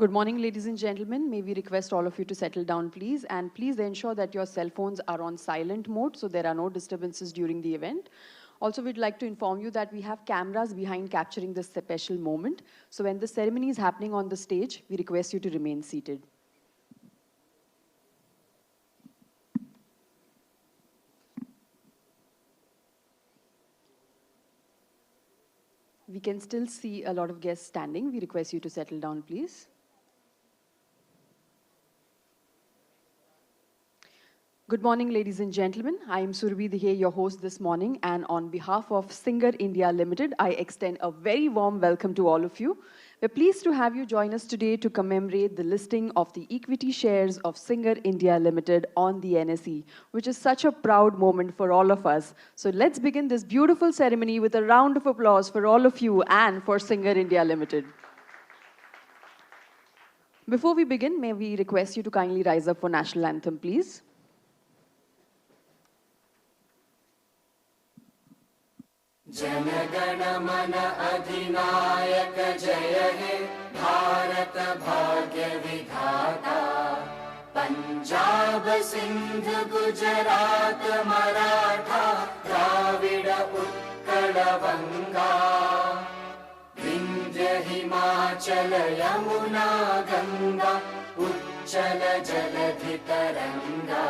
Good morning, ladies and gentlemen. May we request all of you to settle down, please. And please ensure that your cell phones are on silent mode so there are no disturbances during the event. Also, we'd like to inform you that we have cameras behind capturing this special moment. So when the ceremony is happening on the stage, we request you to remain seated. We can still see a lot of guests standing. We request you to settle down, please. Good morning, ladies and gentlemen. I am Surabhi Dihe, your host this morning, and on behalf of Singer India Limited, I extend a very warm welcome to all of you. We're pleased to have you join us today to commemorate the listing of the equity shares of Singer India Limited on the NSE, which is such a proud moment for all of us. So let's begin this beautiful ceremony with a round of applause for all of you and for Singer India Limited. Before we begin, may we request you to kindly rise up for national anthem, please. जनगण मन अधिनायक जय हे भारत भाग्य विधाता पंजाब सिंध गुजरात मराठा द्राविड़ उत्कल बंगा विंध्य हिमाचल यमुना गंगा उच्चल जलधि तरंगा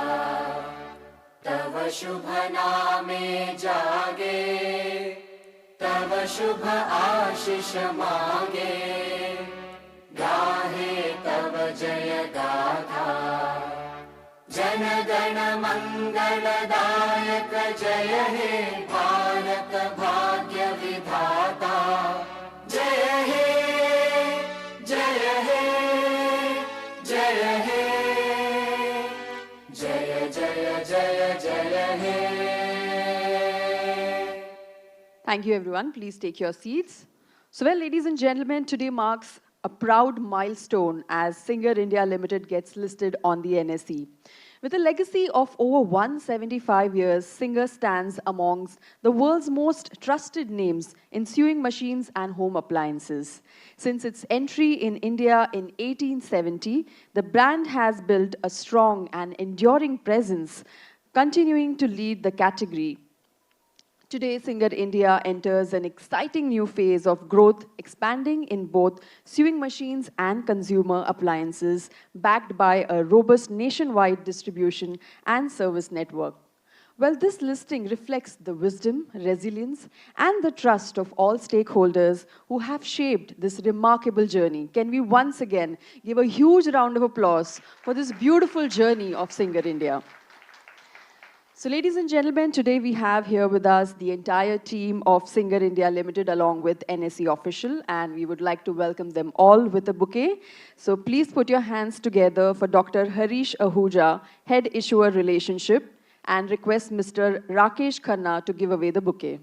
तव शुभ नामे जागे तव शुभ आशीष मांगे गाहे तव जय गाथा जन गण मंगलदायक जय हे भारत भाग्य विधाता जय हे जय हे जय हे जय जय जय जय हे. Thank you, everyone. Please take your seats. So, well, ladies and gentlemen, today marks a proud milestone as Singer India Limited gets listed on the NSE. With a legacy of over 175 years, Singer stands amongst the world's most trusted names in sewing machines and home appliances. Since its entry in India in 1870, the brand has built a strong and enduring presence, continuing to lead the category. Today, Singer India enters an exciting new phase of growth, expanding in both sewing machines and consumer appliances, backed by a robust nationwide distribution and service network. Well, this listing reflects the wisdom, resilience, and the trust of all stakeholders who have shaped this remarkable journey. Can we once again give a huge round of applause for this beautiful journey of Singer India? So, ladies and gentlemen, today we have here with us the entire team of Singer India Limited along with NSE official, and we would like to welcome them all with a bouquet. So please put your hands together for Dr. Harish Ahuja, Head Issuer Relationship, and request Mr. Rakesh Khanna to give away the bouquet.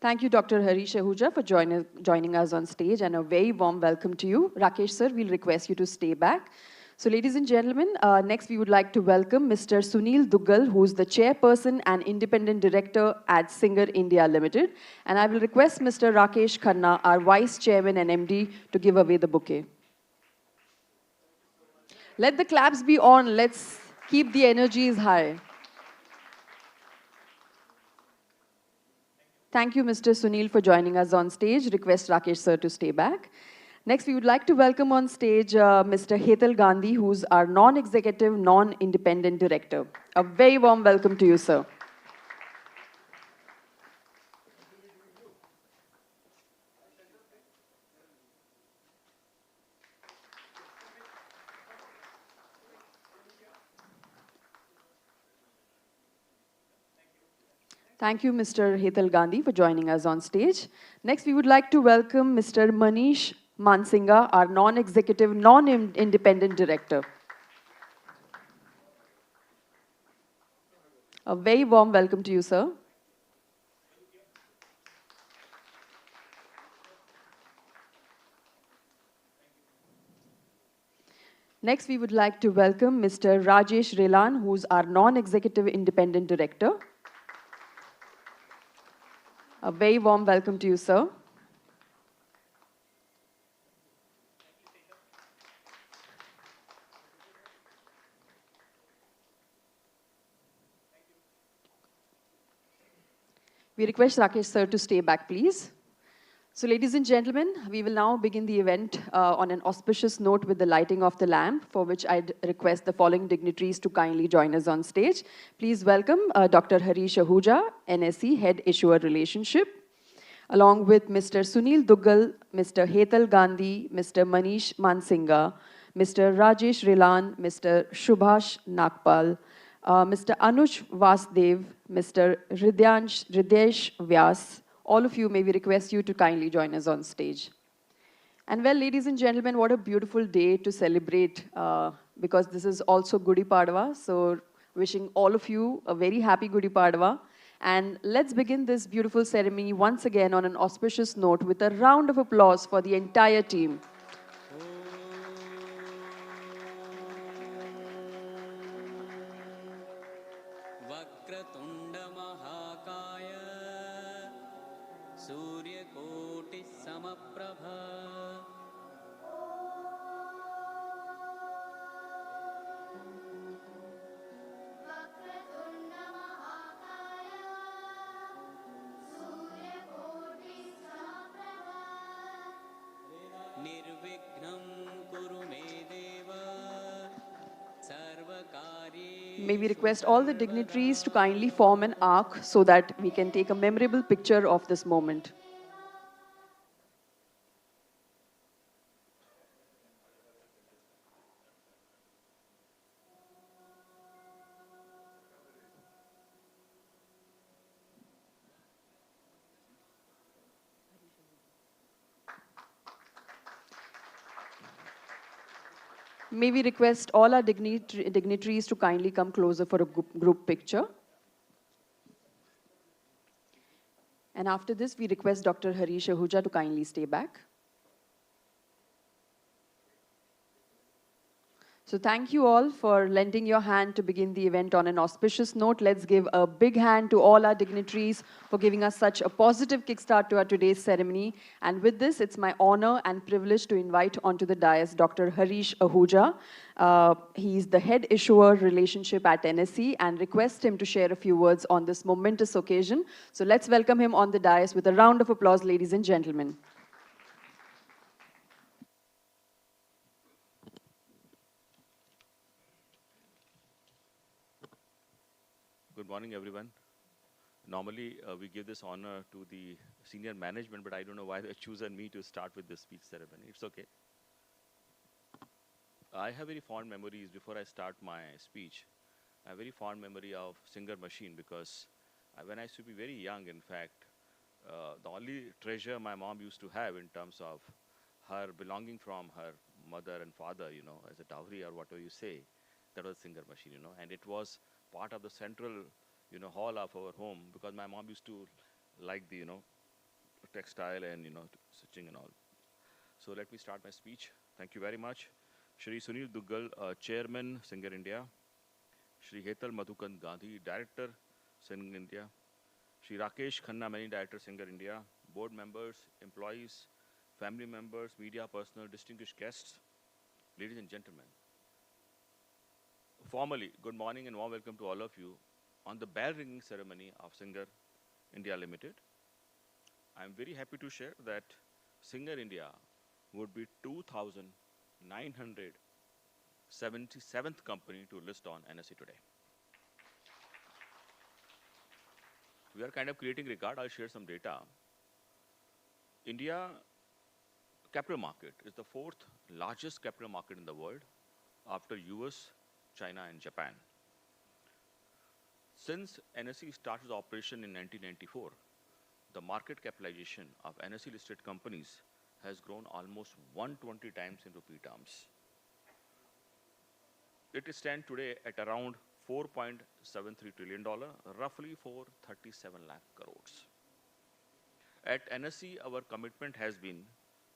Thank you, Dr. Harish Ahuja, for joining us on stage, and a very warm welcome to you. Rakesh, sir, we'll request you to stay back. So, ladies and gentlemen, next we would like to welcome Mr. Sunil Duggal, who's the Chairperson and Independent Director at Singer India Limited. And I will request Mr. Rakesh Khanna, our Vice Chairman and MD, to give away the bouquet. Let the claps be on. Let's keep the energies high. Thank you, Mr. Sunil, for joining us on stage. Request Rakesh, sir, to stay back. Next, we would like to welcome on stage Mr. Hetal Gandhi, who's our non-executive, non-independent director. A very warm welcome to you, sir. Thank you, Mr. Hetal Gandhi, for joining us on stage. Next, we would like to welcome Mr. Manish Mansinga, our non-executive, non-independent director. A very warm welcome to you, sir. Next, we would like to welcome Mr. Rajesh Relan, who's our non-executive independent director. A very warm welcome to you, sir. We request Rakesh sir to stay back, please. So ladies and gentlemen, we will now begin the event on an auspicious note with the lighting of the lamp, for which I'd request the following dignitaries to kindly join us on stage. Please welcome Dr. Harish Ahuja, NSE Head Issuer Relationship, along with Mr. Sunil Duggal, Mr. Hetal Gandhi, Mr. Manish Mansinga, Mr. Rajesh Rilan, Mr. Shubhash Nagpal, Mr. Anuj Vasdev, Mr. Hridesh Vyas. All of you, may we request you to kindly join us on stage. And well, ladies and gentlemen, what a beautiful day to celebrate, because this is also Gudi Padwa. So wishing all of you a very happy Gudi Padwa. And let's begin this beautiful ceremony once again on an auspicious note with a round of applause for the entire team. May we request all the dignitaries to kindly form an arc so that we can take a memorable picture of this moment. May we request all our dignitaries to kindly come closer for a group picture. And after this, we request Dr. Harish Ahuja to kindly stay back. So thank you all for lending your hand to begin the event on an auspicious note. Let's give a big hand to all our dignitaries for giving us such a positive kickstart to our today's ceremony. And with this, it's my honor and privilege to invite onto the dais Dr. Harish Ahuja. He's the head issuer relationship at NSE, and request him to share a few words on this momentous occasion. So let's welcome him on the dais with a round of applause, ladies and gentlemen. Good morning, everyone. Normally, we give this honor to the senior management, but I don't know why they chosen me to start with this speech ceremony. It's okay. I have very fond memories before I start my speech. I have very fond memory of Singer machine because when I used to be very young, in fact, the only treasure my mom used to have in terms of her belonging from her mother and father, you know, as a dowry or whatever you say, that was Singer machine, you know, and it was part of the central, you know, hall of our home because my mom used to like the, you know, textile and, you know, stitching and all. So let me start my speech. Thank you very much. Shri Sunil Duggal, Chairman, Singer India. Shri Hetal Madhukand Gandhi, Director, Singer India. Shri Rakesh Khanna, Managing Director, Singer India. Board members, employees, family members, media personnel, distinguished guests, ladies and gentlemen. Formally, good morning and warm welcome to all of you on the bell ringing ceremony of Singer India Limited. I am very happy to share that Singer India would be 2,977th company to list on NSE today. We are kind of creating record. I'll share some data. India capital market is the 4th largest capital market in the world after US, China, and Japan. Since NSE started operation in 1994, the market capitalization of NSE listed companies has grown almost 120 times in rupee terms. It stands today at around $4.73 trillion, roughly 437 lakh crores. At NSE, our commitment has been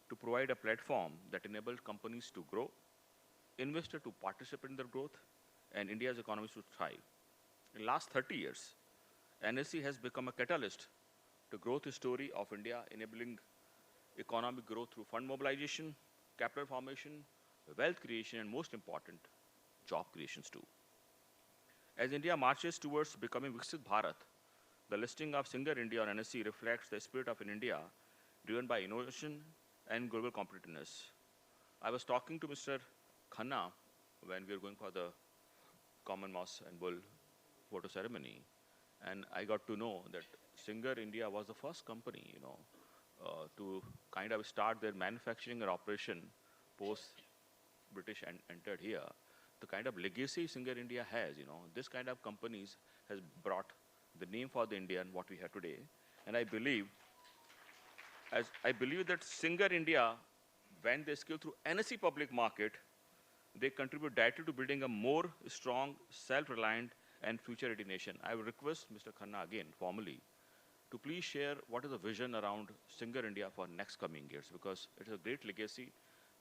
to provide a platform that enables companies to grow, investors to participate in their growth and India's economy to thrive. In the last 30 years, NSE has become a catalyst to growth story of India, enabling economic growth through fund mobilization, capital formation, wealth creation, and most important, job creations too. As India marches towards becoming Viksit Bharat, the listing of Singer India on NSE reflects the spirit of an India driven by innovation and global competitiveness. I was talking to Mr. Khanna when we were going for the Common Moss and Bull photo ceremony, and I got to know that Singer India was the first company, to kind of start their manufacturing or operation post British entered here. The kind of legacy Singer India has, this kind of companies has brought the name for the India and what we have today. And I believe that Singer India, when they scale through NSE public market, they contribute directly to building a more strong, self-reliant, and future-ready nation. I will request Mr. Khanna again, formally, to please share what is the vision around Singer India for next coming years, because it is a great legacy.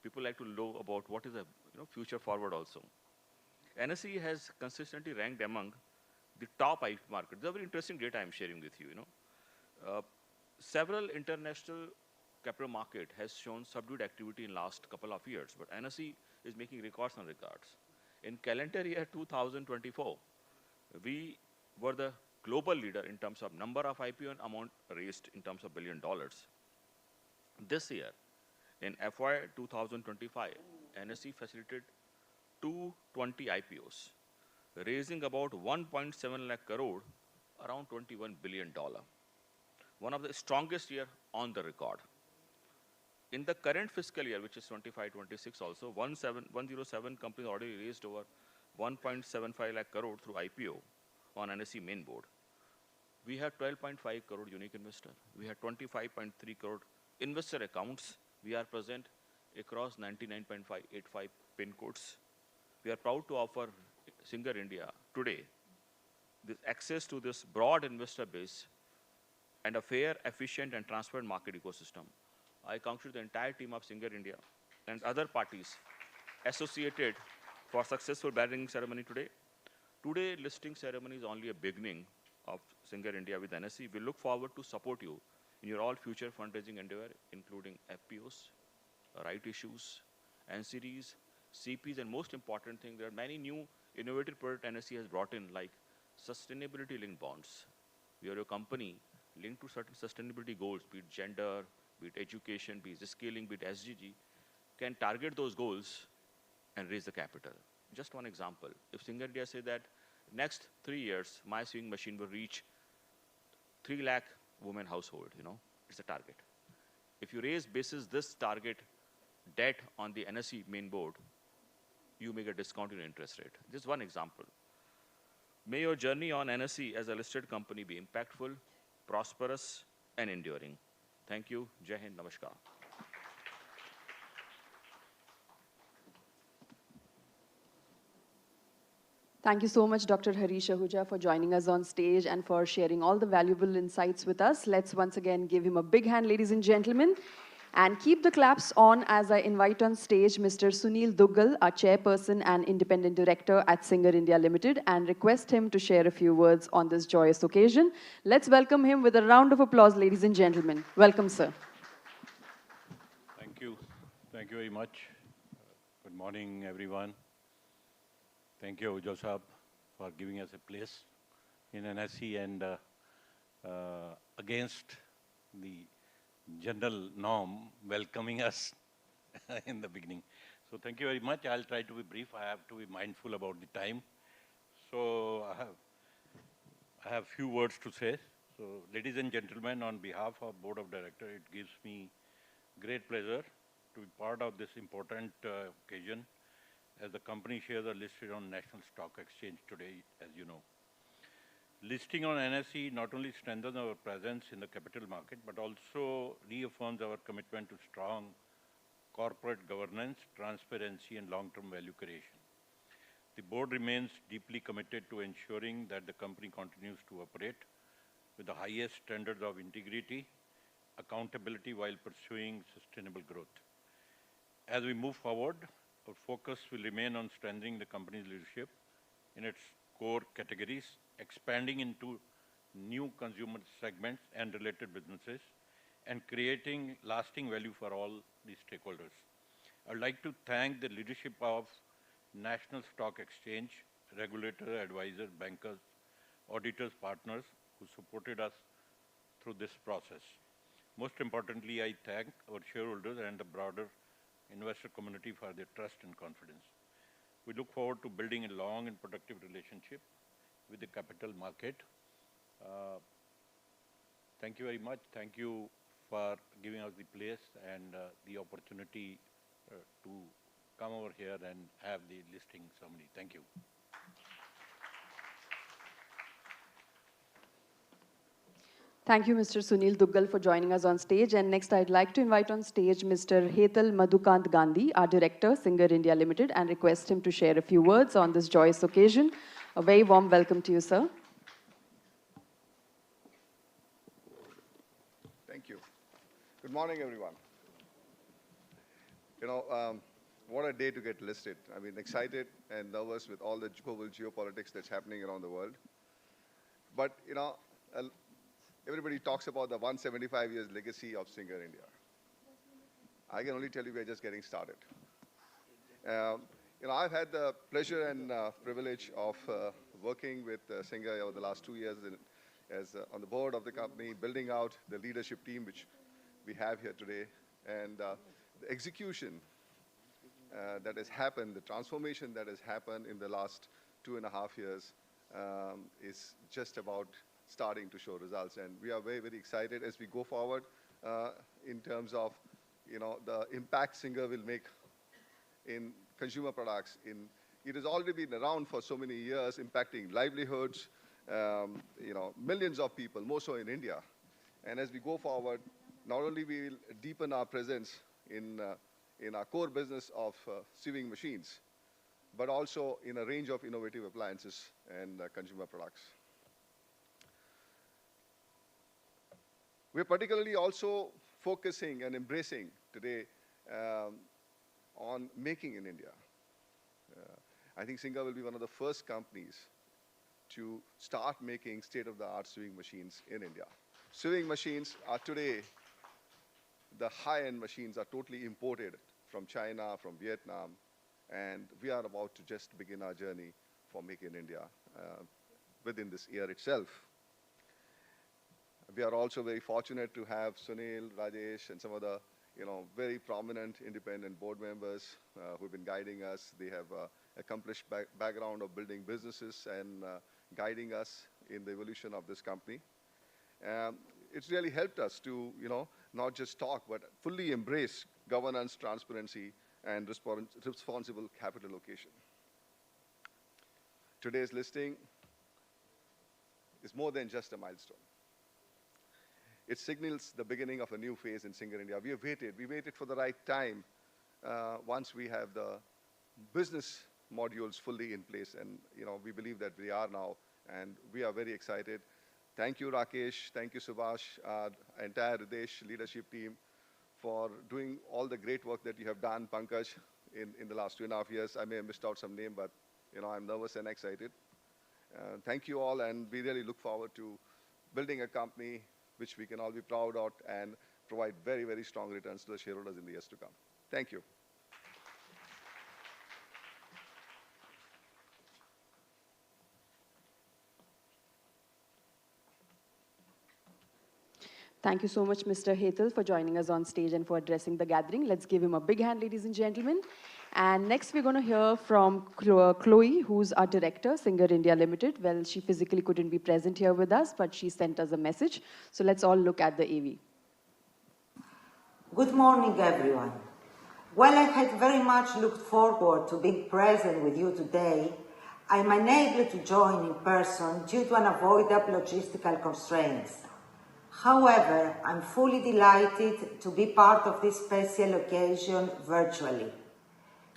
People like to know about what is the future forward also. NSE has consistently ranked among the top IP market. This is a very interesting data I'm sharing with you. Several international capital market has shown subdued activity in last couple of years, but NSE is making records on records. In calendar year 2024, we were the global leader in terms of number of IPO and amount raised in terms of $1 billion. This year, in FY 2025, NSE facilitated 220 IPOs, raising about 1.7 lakh crore, around $21 billion. One of the strongest year on the record. In the current fiscal year, which is 25-26 also, 107 companies already raised over 1.75 lakh crore through IPO on NSE main board. We have 12.5 crore unique investor. We have 25.3 crore investor accounts. We are present across 99.585 pin codes. We are proud to offer Singer India today this access to this broad investor base and a fair, efficient, and transparent market ecosystem. I congratulate the entire team of Singer India and other parties associated for successful banning ceremony today. Today, listing ceremony is only a beginning of Singer India with NSE. We look forward to support you in your all future fundraising endeavor, including FPOs, right issues, NCDs, CPs, and most important thing, there are many new innovative products NSE has brought in, like sustainability-linked bonds. We are a company linked to certain sustainability goals, be it gender, be it education, be it scaling, be it SDG, can target those goals and raise the capital. Just one example. If Singer India say that next 3 years, my sewing machine will reach 3 lakh women household, it's a target. If you raise basis this target debt on the NSE main board, you make a discount in interest rate. Just one example. May your journey on NSE as a listed company be impactful, prosperous, and enduring. Thank you. Jai Hind. Namaskar. Thank you so much, Dr. Harish Ahuja, for joining us on stage and for sharing all the valuable insights with us. Let's once again give him a big hand, ladies and gentlemen. And keep the claps on as I invite on stage Mr. Sunil Duggal, our chairperson and independent director at Singer India Limited, and request him to share a few words on this joyous occasion. Let's welcome him with a round of applause, ladies and gentlemen. Welcome, sir. Thank you. Thank you very much. Good morning, everyone. Thank you, Ahuja Sahab, for giving us a place in NSE and against the general norm, welcoming us in the beginning. So thank you very much. I'll try to be brief. I have to be mindful about the time. So I have few words to say. So ladies and gentlemen, on behalf of Board of Directors, it gives me great pleasure to be part of this important occasion, as the company shares are listed on National Stock Exchange today, as you know. Listing on NSE not only strengthens our presence in the capital market, but also reaffirms our commitment to strong corporate governance, transparency, and long-term value creation. The board remains deeply committed to ensuring that the company continues to operate with the highest standards of integrity, accountability, while pursuing sustainable growth. As we move forward, our focus will remain on strengthening the company's leadership in its core categories, expanding into new consumer segments and related businesses, and creating lasting value for all the stakeholders. I'd like to thank the leadership of National Stock Exchange, regulator, advisors, bankers, auditors, partners who supported us through this process. Most importantly, I thank our shareholders and the broader investor community for their trust and confidence. We look forward to building a long and productive relationship with the capital market. Thank you very much. Thank you for giving us the place and the opportunity to come over here and have the listing ceremony. Thank you. Thank you, Mr. Sunil Duggal, for joining us on stage. And next, I'd like to invite on stage Mr. Hetal Madhukant Gandhi, our director, Singer India Limited, and request him to share a few words on this joyous occasion. A very warm welcome to you, sir. Thank you. Good morning, everyone. What a day to get listed. I mean, excited and nervous with all the global geopolitics that's happening around the world. But, everybody talks about the 175 years legacy of Singer India. I can only tell you we're just getting started. I've had the pleasure and privilege of working with Singer over the last 2 years on the board of the company, building out the leadership team, which we have here today. And the execution that has happened, the transformation that has happened in the last 2.5 years is just about starting to show results. And we are very, very excited as we go forward in terms of, the impact Singer will make in consumer products. It has already been around for so many years, impacting livelihoods, millions of people, more so in India. And as we go forward, not only will we deepen our presence in our core business of sewing machines, but also in a range of innovative appliances and consumer products. We're particularly also focusing and embracing today on making in India. I think Singer will be one of the first companies to start making state-of-the-art sewing machines in India. Sewing machines are today, the high-end machines are totally imported from China, from Vietnam, and we are about to just begin our journey for Make in India within this year itself. We are also very fortunate to have Sunil, Rajesh, and some of the very prominent independent board members who've been guiding us. They have accomplished background of building businesses and guiding us in the evolution of this company. It's really helped us to, not just talk, but fully embrace governance, transparency, and responsible capital allocation. Today's listing is more than just a milestone. It signals the beginning of a new phase in Singer India. We waited for the right time once we have the business modules fully in place. And, we believe that we are now, and we are very excited. Thank you, Rakesh. Thank you, Subhash, our entire Radesh leadership team for doing all the great work that you have done, Pankaj, in the last 2.5 years. I may have missed out some name, but, I'm nervous and excited. Thank you all, and we really look forward to building a company which we can all be proud of and provide very, very strong returns to the shareholders in the years to come. Thank you. Thank you so much, Mr. Hetal, for joining us on stage and for addressing the gathering. Let's give him a big hand, ladies and gentlemen. And next, we're going to hear from Chloe, who's our director, Singer India Limited. Well, she physically couldn't be present here with us, but she sent us a message. So let's all look at the AV. Good morning, everyone. While I had very much looked forward to being present with you today, I'm unable to join in person due to unavoidable logistical constraints. However, I'm fully delighted to be part of this special occasion virtually.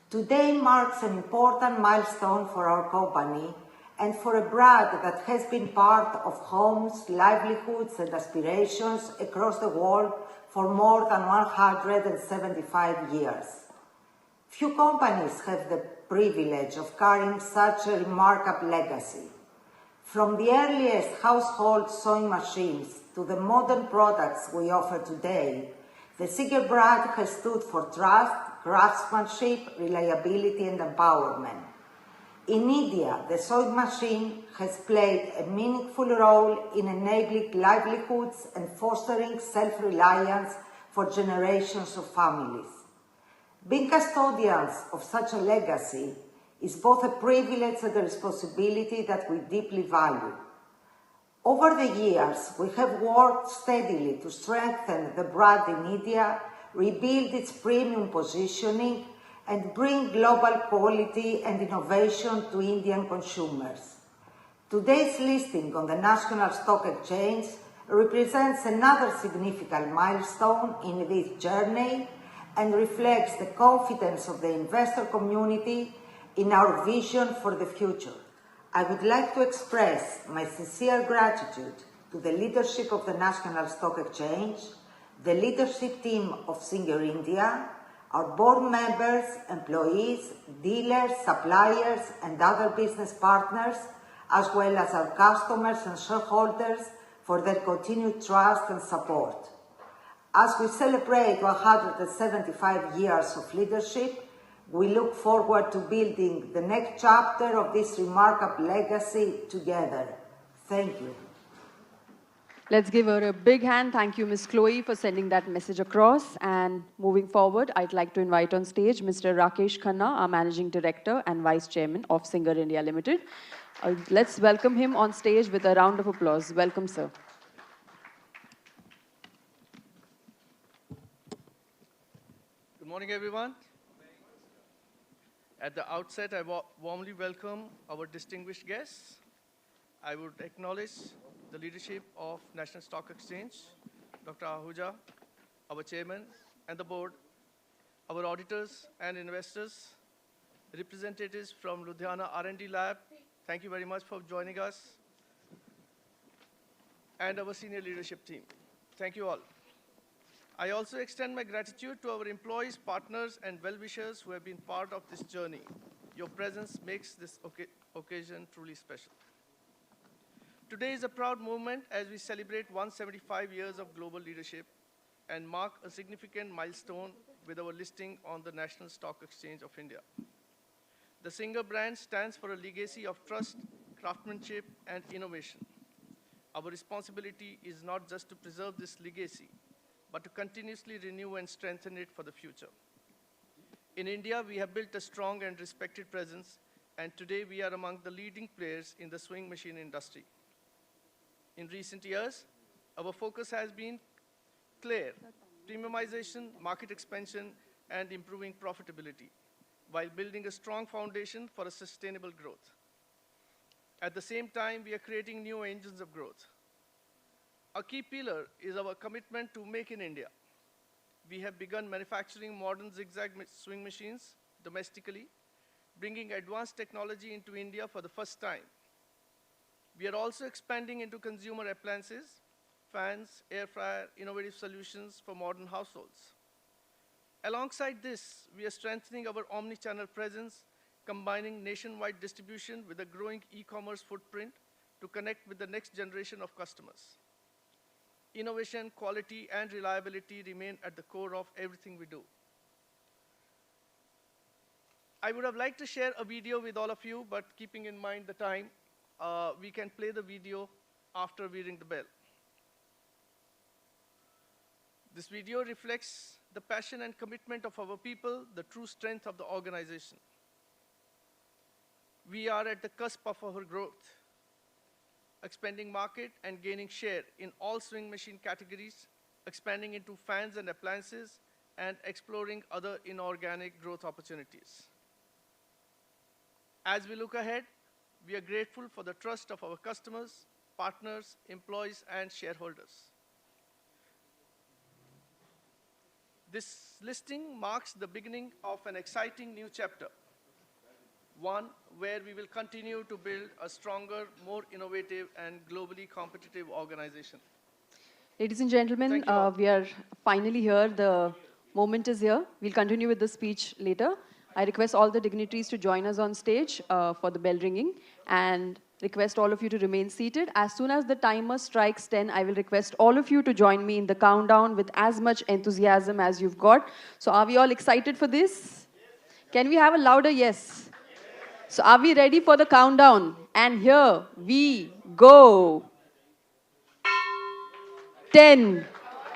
Today marks an important milestone for our company and for a brand that has been part of homes, livelihoods, and aspirations across the world for more than 175 years. Few companies have the privilege of carrying such a remarkable legacy. From the earliest household sewing machines to the modern products we offer today, the Singer brand has stood for trust, craftsmanship, reliability, and empowerment. In India, the sewing machine has played a meaningful role in enabling livelihoods and fostering self-reliance for generations of families. Being custodians of such a legacy is both a privilege and a responsibility that we deeply value. Over the years, we have worked steadily to strengthen the brand in India, rebuild its premium positioning, and bring global quality and innovation to Indian consumers. Today's listing on the National Stock Exchange represents another significant milestone in this journey and reflects the confidence of the investor community in our vision for the future. I would like to express my sincere gratitude to the leadership of the National Stock Exchange, the leadership team of Singer India, our board members, employees, dealers, suppliers, and other business partners, as well as our customers and shareholders for their continued trust and support. As we celebrate 175 years of leadership, we look forward to building the next chapter of this remarkable legacy together. Thank you. Let's give her a big hand. Thank you, Ms. Chloe, for sending that message across. And moving forward, I'd like to invite on stage Mr. Rakesh Khanna, our Managing Director and Vice Chairman of Singer India Limited. Let's welcome him on stage with a round of applause. Welcome, sir. Good morning, everyone. At the outset, I warmly welcome our distinguished guests. I would acknowledge the leadership of National Stock Exchange, Dr. Ahuja, our chairman, and the board, our auditors and investors, representatives from Ludhiana R&D Lab, thank you very much for joining us, and our senior leadership team. Thank you all. I also extend my gratitude to our employees, partners, and well-wishers who have been part of this journey. Your presence makes this occasion truly special. Today is a proud moment as we celebrate 175 years of global leadership and mark a significant milestone with our listing on the National Stock Exchange of India. The Singer brand stands for a legacy of trust, craftsmanship, and innovation. Our responsibility is not just to preserve this legacy, but to continuously renew and strengthen it for the future. In India, we have built a strong and respected presence, and today we are among the leading players in the sewing machine industry. In recent years, our focus has been clear: premiumization, market expansion, and improving profitability, while building a strong foundation for a sustainable growth. At the same time, we are creating new engines of growth. A key pillar is our commitment to Make in India. We have begun manufacturing modern zigzag sewing machines domestically, bringing advanced technology into India for the first time. We are also expanding into consumer appliances, fans, air fryer, innovative solutions for modern households. Alongside this, we are strengthening our omni-channel presence, combining nationwide distribution with a growing e-commerce footprint to connect with the next generation of customers. Innovation, quality, and reliability remain at the core of everything we do. I would have liked to share a video with all of you, but keeping in mind the time, we can play the video after we ring the bell. This video reflects the passion and commitment of our people, the true strength of the organization. We are at the cusp of our growth, expanding market and gaining share in all sewing machine categories, expanding into fans and appliances, and exploring other inorganic growth opportunities. As we look ahead, we are grateful for the trust of our customers, partners, employees, and shareholders. This listing marks the beginning of an exciting new chapter, one where we will continue to build a stronger, more innovative, and globally competitive organization. Ladies and gentlemen, we are finally here. The moment is here. We'll continue with the speech later. I request all the dignitaries to join us on stage for the bell ringing and request all of you to remain seated. As soon as the timer strikes 10, I will request all of you to join me in the countdown with as much enthusiasm as you've got. So are we all excited for this? Can we have a louder yes? So are we ready for the countdown? And here we go. 10,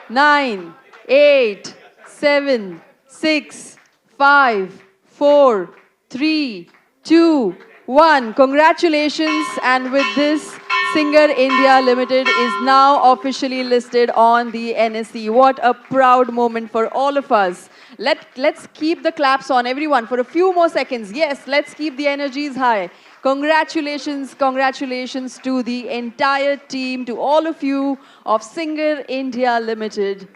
9, 8, 7, 6, 5, 4, 3, 2, 1. Congratulations. And with this, Singer India Limited is now officially listed on the NSE. What a proud moment for all of us. Let's keep the claps on, everyone, for a few more seconds. Yes, let's keep the energies high. Congratulations, congratulations to the entire team, to all of you of Singer India Limited.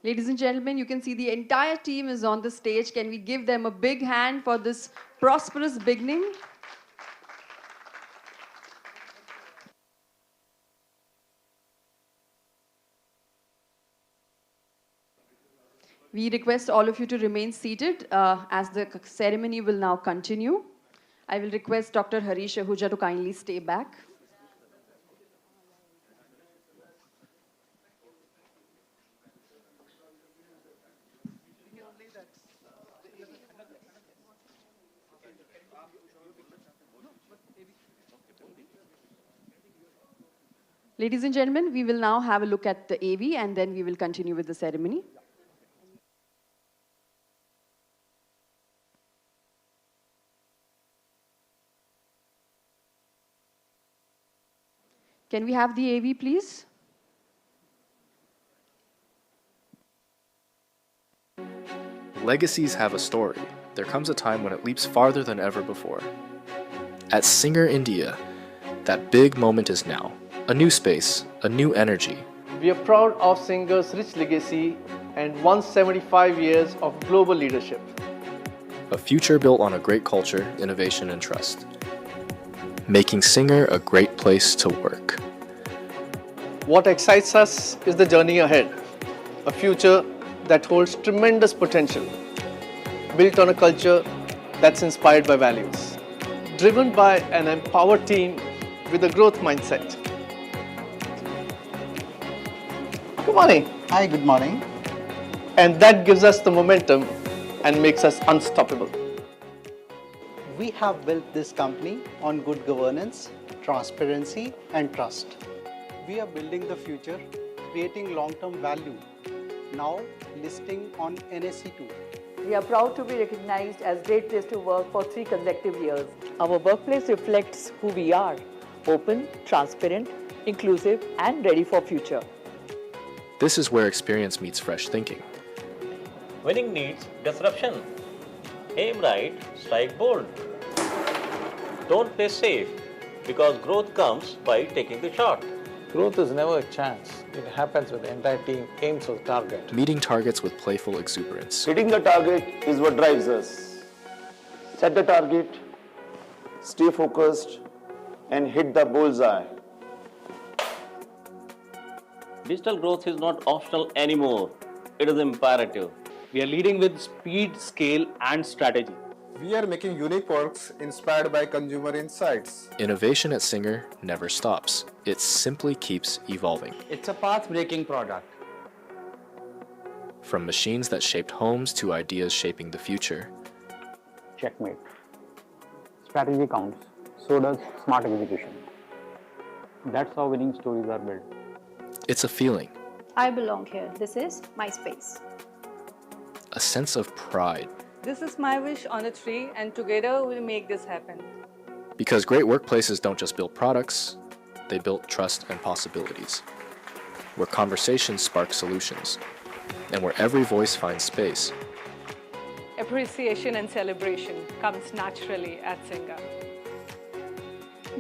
Ladies and gentlemen, you can see the entire team is on the stage. Can we give them a big hand for this prosperous beginning? We request all of you to remain seated as the ceremony will now continue. I will request Dr. Harish Ahuja to kindly stay back. Ladies and gentlemen, we will now have a look at the AV and then we will continue with the ceremony. Can we have the AV, please? Legacies have a story. There comes a time when it leaps farther than ever before. At Singer India, that big moment is now. A new space, a new energy. We are proud of Singer's rich legacy and 175 years of global leadership. A future built on a great culture, innovation, and trust. Making Singer a great place to work. What excites us is the journey ahead. A future that holds tremendous potential. Built on a culture that's inspired by values. Driven by an empowered team with a growth mindset. Good morning. Hi, good morning. And that gives us the momentum and makes us unstoppable. We have built this company on good governance, transparency, and trust. We are building the future, creating long-term value. Now listing on NSE 2. We are proud to be recognized as Great Place to Work for 3 consecutive years. Our workplace reflects who we are: open, transparent, inclusive, and ready for future. This is where experience meets fresh thinking. Winning needs disruption. Aim right, strike bold. Don't play safe, because growth comes by taking the shot. Growth is never a chance. It happens when the entire team aims for the target. Meeting targets with playful exuberance. Hitting the target is what drives us. Set the target, stay focused, and hit the bullseye. Digital growth is not optional anymore. It is imperative. We are leading with speed, scale, and strategy. We are making unique products inspired by consumer insights. Innovation at Singer never stops. It simply keeps evolving. It's a path-breaking product. From machines that shaped homes to ideas shaping the future. Checkmate. Strategy counts. So does smart execution. That's how winning stories are built. It's a feeling. I belong here. This is my space. A sense of pride. This is my wish on a tree, and together we'll make this happen. Because great workplaces don't just build products, they build trust and possibilities. Where conversations spark solutions, and where every voice finds space. Appreciation and celebration comes naturally at Singer.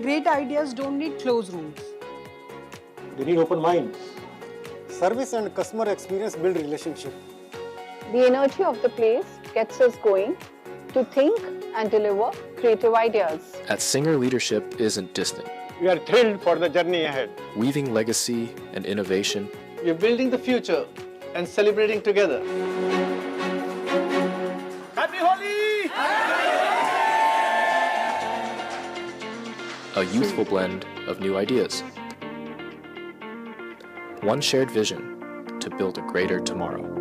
Great ideas don't need closed rooms. They need open minds. Service and customer experience build relationship. The energy of the place gets us going to think and deliver creative ideas. At Singer, leadership isn't distant. We are thrilled for the journey ahead. Weaving legacy and innovation. We are building the future and celebrating together. Happy Holi! A youthful blend of new ideas. One shared vision to build a greater tomorrow.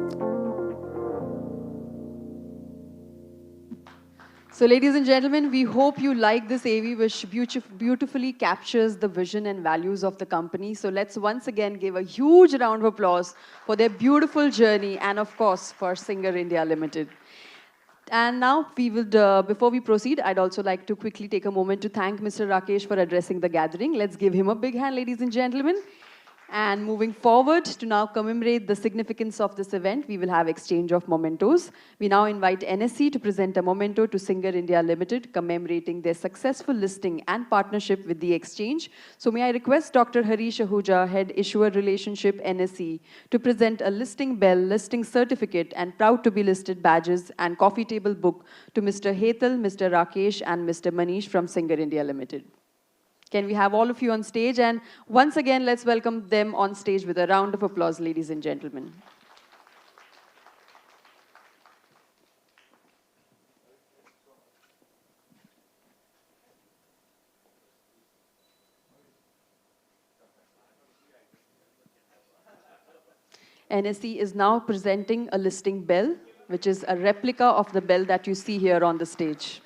So ladies and gentlemen, we hope you like this AV, which beautifully captures the vision and values of the company. So let's once again give a huge round of applause for their beautiful journey and of course for Singer India Limited. And now we will, before we proceed, I'd also like to quickly take a moment to thank Mr. Rakesh for addressing the gathering. Let's give him a big hand, ladies and gentlemen. And moving forward to now commemorate the significance of this event, we will have exchange of mementos. We now invite NSE to present a memento to Singer India Limited, commemorating their successful listing and partnership with the exchange. So may I request Dr. Harish Ahuja, Head Issuer Relationship NSE, to present a listing bell, listing certificate, and proud to be listed badges and coffee table book to Mr. Hetal, Mr. Rakesh, and Mr. Manish from Singer India Limited. Can we have all of you on stage? And once again, let's welcome them on stage with a round of applause, ladies and gentlemen. NSE is now presenting a listing bell, which is a replica of the bell that you see here on the stage.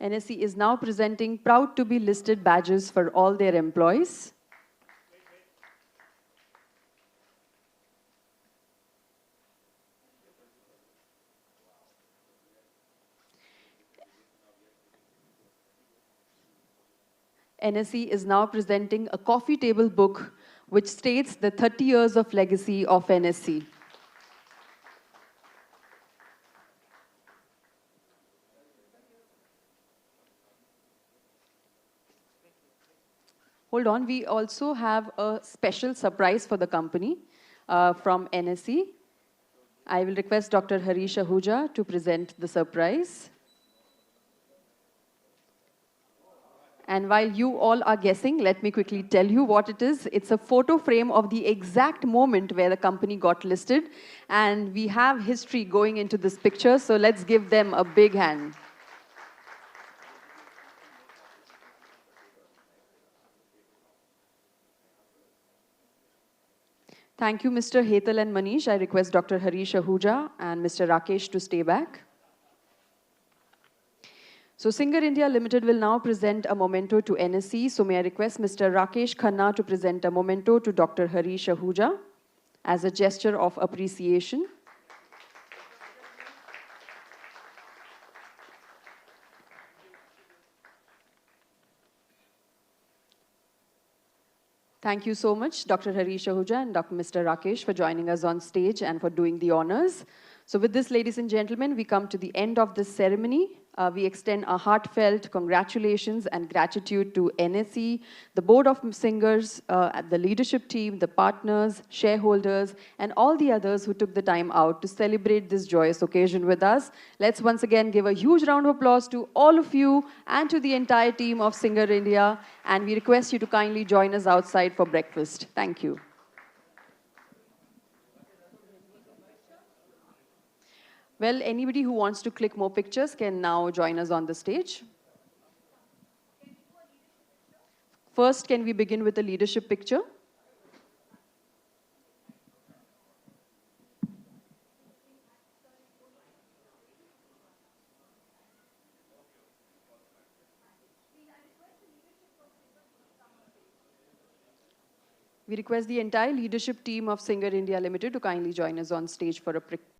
NSE is now presenting proud to be listed badges for all their employees. NSE is now presenting a coffee table book which states the 30 years of legacy of NSE. Hold on, we also have a special surprise for the company from NSE. I will request Dr. Harish Ahuja to present the surprise. And while you all are guessing, let me quickly tell you what it is. It's a photo frame of the exact moment where the company got listed. And we have history going into this picture, so let's give them a big hand. Thank you, Mr. Hetal and Manish. I request Dr. Harish Ahuja and Mr. Rakesh to stay back. So Singer India Limited will now present a memento to NSE. So may I request Mr. Rakesh Khanna to present a memento to Dr. Harish Ahuja as a gesture of appreciation. Thank you so much, Dr. Harish Ahuja and Mr. Rakesh, for joining us on stage and for doing the honors. So with this, ladies and gentlemen, we come to the end of this ceremony. We extend our heartfelt congratulations and gratitude to NSE, the Board of Singers, the leadership team, the partners, shareholders, and all the others who took the time out to celebrate this joyous occasion with us. Let's once again give a huge round of applause to all of you and to the entire team of Singer India. And we request you to kindly join us outside for breakfast. Thank you. Well, anybody who wants to click more pictures can now join us on the stage. First, can we begin with a leadership picture? We request the entire leadership team of Singer India Limited to kindly join us on stage for a